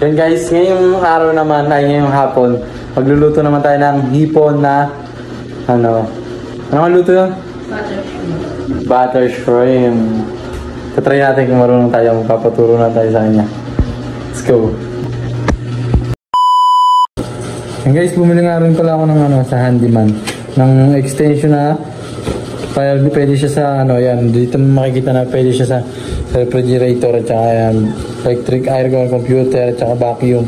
Yan guys, ngayong araw naman ay ngayong hapon, magluluto naman tayo ng hipon na ano ang luto yun? Butter shrimp. Tatry natin kung marunong tayo, magpapaturo na tayo sa kanya. Let's go. Yan guys, bumili nga rin pala ako ng ano sa handyman ng extension na pwede siya sa ano yan, dito makikita na pwede siya sa refrigerator at saka yan, electric air computer at saka vacuum.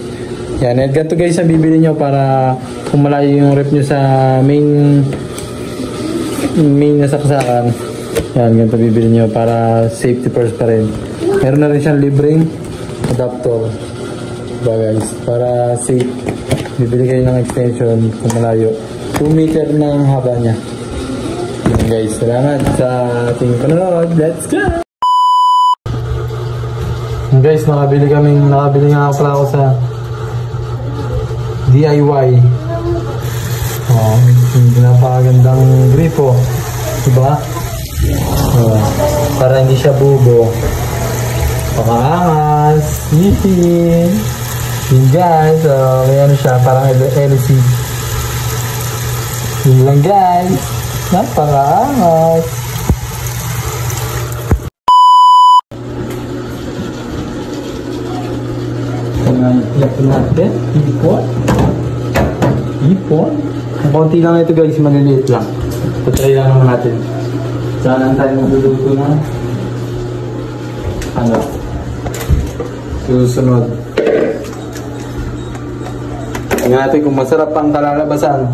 Yan, at ganito guys ang bibili nyo para kung malayo yung rep nyo sa main na saksakan. Yan, ganito bibili nyo para safety first pa rin. Meron na rin siyang libreng adapter. Diba guys, para safe. Bibili kayo ng extension kung malayo. 2 meter na ang haba niya. Yan guys, salamat sa ating panonood. Let's go! Guys, nakabili nga pala ako sa DIY. Oh, napakagandang gripo. Diba? Oh, para hindi siya bubo. Pakaangas. Yippee! Yun guys, may ano siya, parang LC. Yun lang guys. Napakaangas. Ipon natin. Ipon. Ang konti lang ito guys, maliliit lang. Patry lang naman natin. Saan tayo magluluto na ano susunod. Tingnan natin kung masarap ang kalalabasan.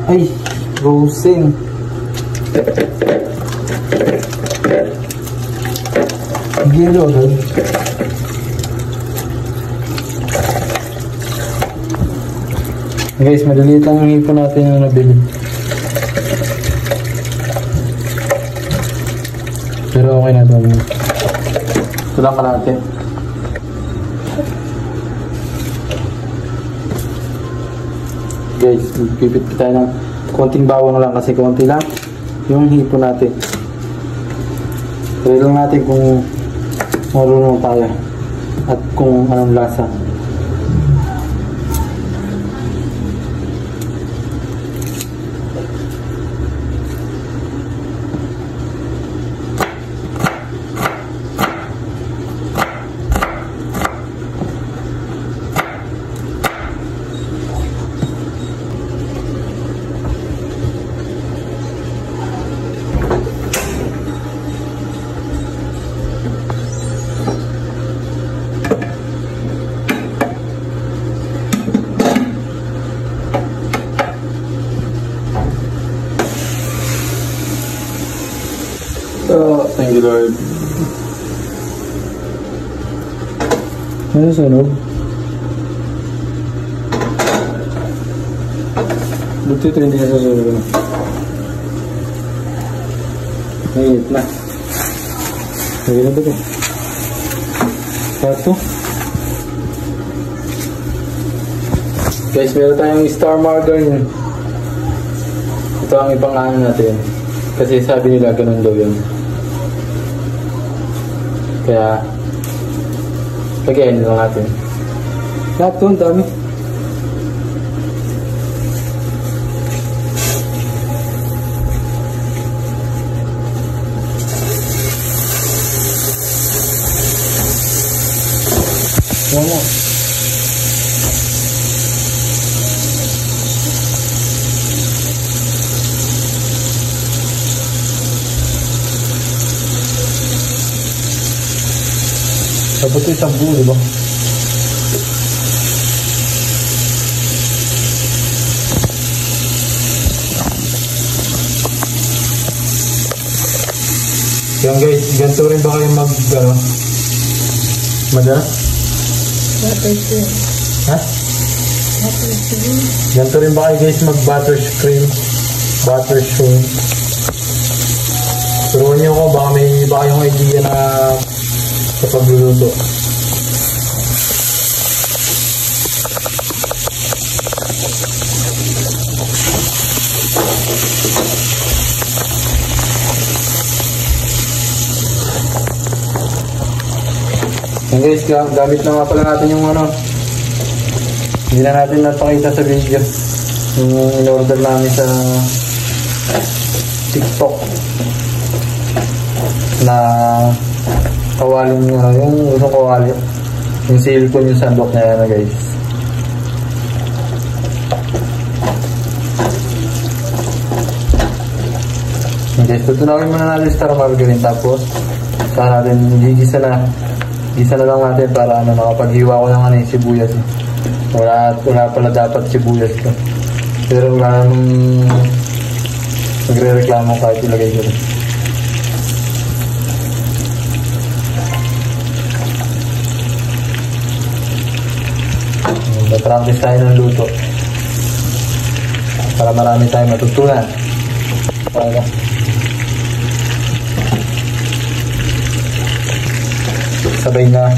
Ay, roasting. Gilo doon. Guys, madaliit lang ang hipon natin yung nabili. Pero okay na ito. Ito lang ka natin. Guys, pipit tayo ng konting bawang lang kasi konti lang yung hipon natin. Try lang natin kung marunong tayo at kung anong lasa. Oh, thank you Lord. Ano sunog? Buti ito hindi na susunog. Mainit na. Lagi na ba ito? Pato. Guys, meron tayong star margarine. Ito ang ipang-ano natin. Kasi sabi nila ganun daw yun. Kaya lagyan lang natin. Lahat ito, ang dami. Wala. Dapat ito isang buo, diba? Yan guys, ganito rin ba kayo mag-ano? Madala? Ha? Ganito rin ba kayo guys mag-butter shrimp? Butter shrimp. Turuan nyo ako, baka may iba kayong idea na sa pagluluto. Guys, gamit na nga pala natin yung ano, Hindi na natin napakita sa video yung in-order namin sa TikTok na kawaling yung gusto kawali yung silicone yung sandok na yan guys. Okay, so tunawin muna natin star margarine tapos saka natin gigisa na lang natin para nakapaghiwa ko ng yung sibuyas. Wala pala dapat sibuyas ko. Pero wala namang nagre-reklamo kahit ilagay ko rin. Practice tayo ng luto para marami tayong matutunan. Sabay na.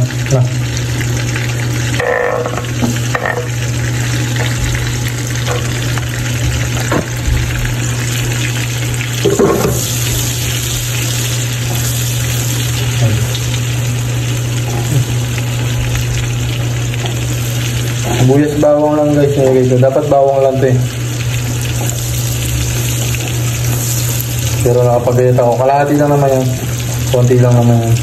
Buyas bawang lang guys, dapat bawang lang to eh. Pero nakapagayat ako, kalahati lang naman yan, konti lang naman yan.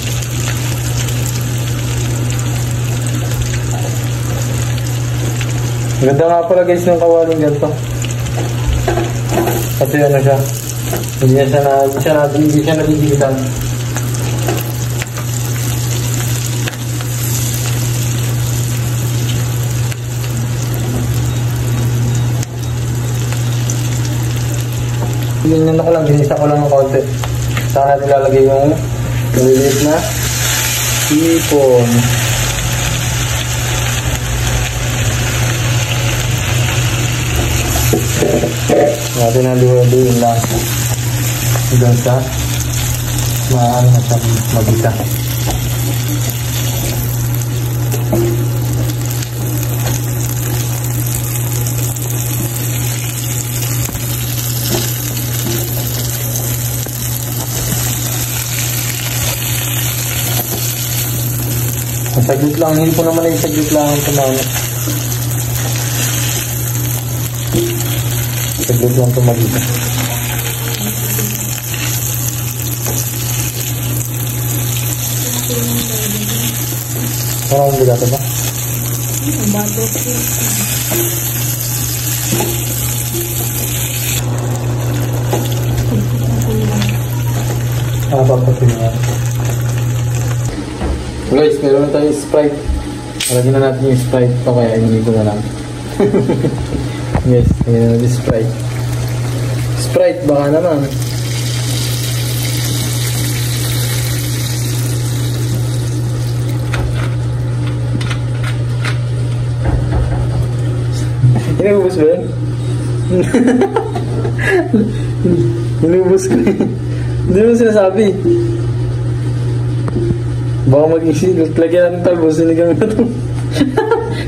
Ganda nga pala guys ng kawaling ganito. Kasi ano siya, hindi siya nadidigitan. Ganyan ako lang, ginisa ko lang ng konti. Saka natin lalagay yung maliliit na sipon. Natin naluwaluin lang hanggang sa maaari na siya magisa. Saglit lang, hindi ko naman ay saglit lang ang tumama. Saglit lang tumagita. Parang hindi gata ba? Bato. Papapatuloy. Guys, meron na tayong Sprite. Lagyan na natin yung Sprite. O kaya, hindi ko na lang. Yes, lagyan na natin Sprite. Sprite, baka naman. Inubos ba yun? Inubos ko yun. Hindi mo sinasabi. Baka mag-isip, lagyan natin talbo, sinigang na ito.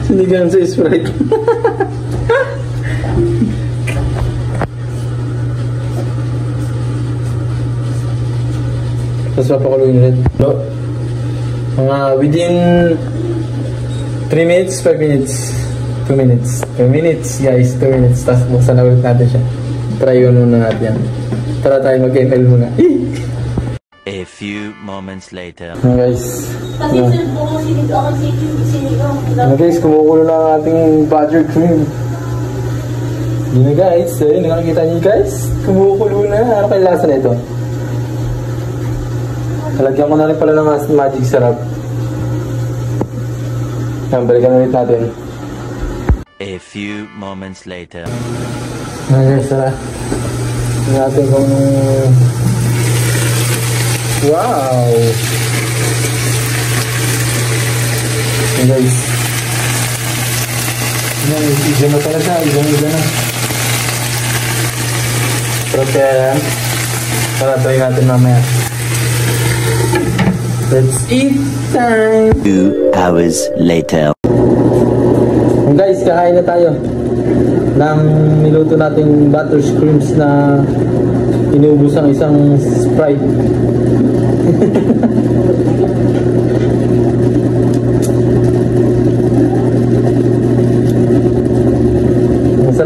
Sinigang sa Sprite. Tapos papakuloyin ulit. No? Mga within 3 minutes, 5 minutes. 2 minutes. 2 minutes, guys. 2 minutes. Tapos buksan na ulit natin siya. Try yun muna natin. Tara tayo mag-ML muna. A few moments later. Guys. Guys, kumukulo na ang ating butter cream. Yun na guys. Ayun, nakakita niyo guys. Kumukulo na. Ano kayong lasa na ito? Talagyan ko na rin pala ng magic syrup. Yan, balikan ulit natin. A few moments later. Guys, tara. Tingnan natin kung... Wow! Hey guys. Yan, iga na pala siya. Iga na. Pero kaya yan. Tara, try natin mamaya. Let's eat time! 2 hours later. Guys, kakain na tayo ng niluto nating butterscreams na inubos ang isang Sprite.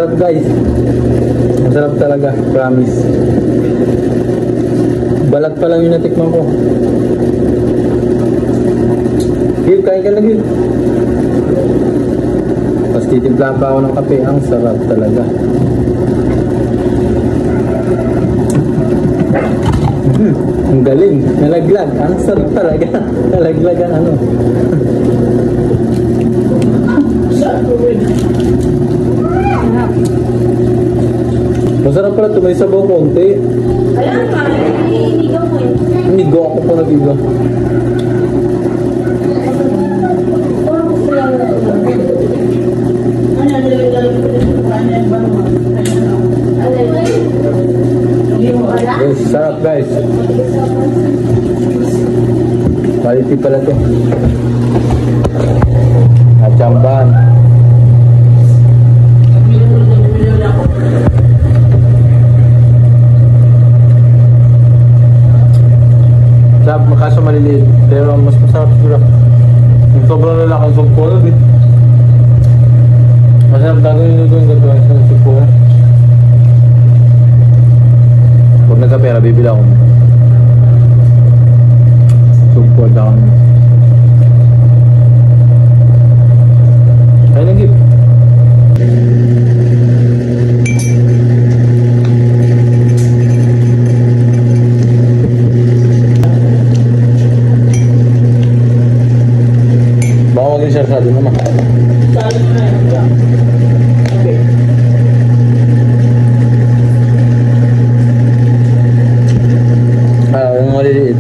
Masarap guys. Masarap talaga, promise. Balat pa lang yung natikman ko. Gil, kain ka na Gil. Tapos titimpla pa ako ng kape. Ang sarap talaga. Ang galing. Nalaglag. Ang sarap talaga. Nalaglag ang ano. Masarap pala ito. May sabaw konti. Kaya nga, inigaw mo eh. Inigo ako po nag-igo. Yes, sarap guys. Quality pala ito. At jamban. Sarap, makaso maliliit. Pero mas masarap siguro. Yung sobrang lalaking sumpo na bit. Masarap gagawin nyo yung gagawin sa sumpo na. Huwag nagkapera, bibili ako. Sumpo down. Ay, nag-give. Baka maging sarsado naman. Yung maliliit.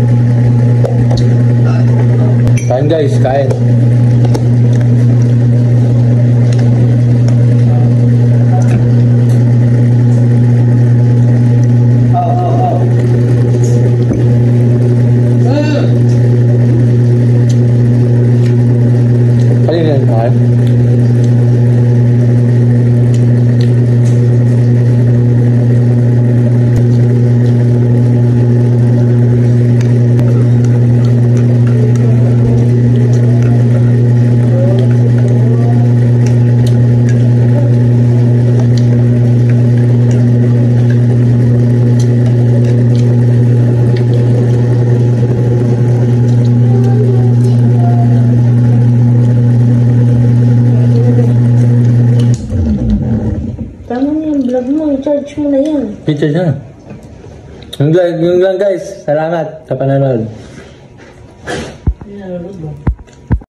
Kain guys, kain. Kain yan, kain. Tama na yung vlog mo, i-charge mo na yan. Picture siya. Yung lang guys, salamat sa panonood.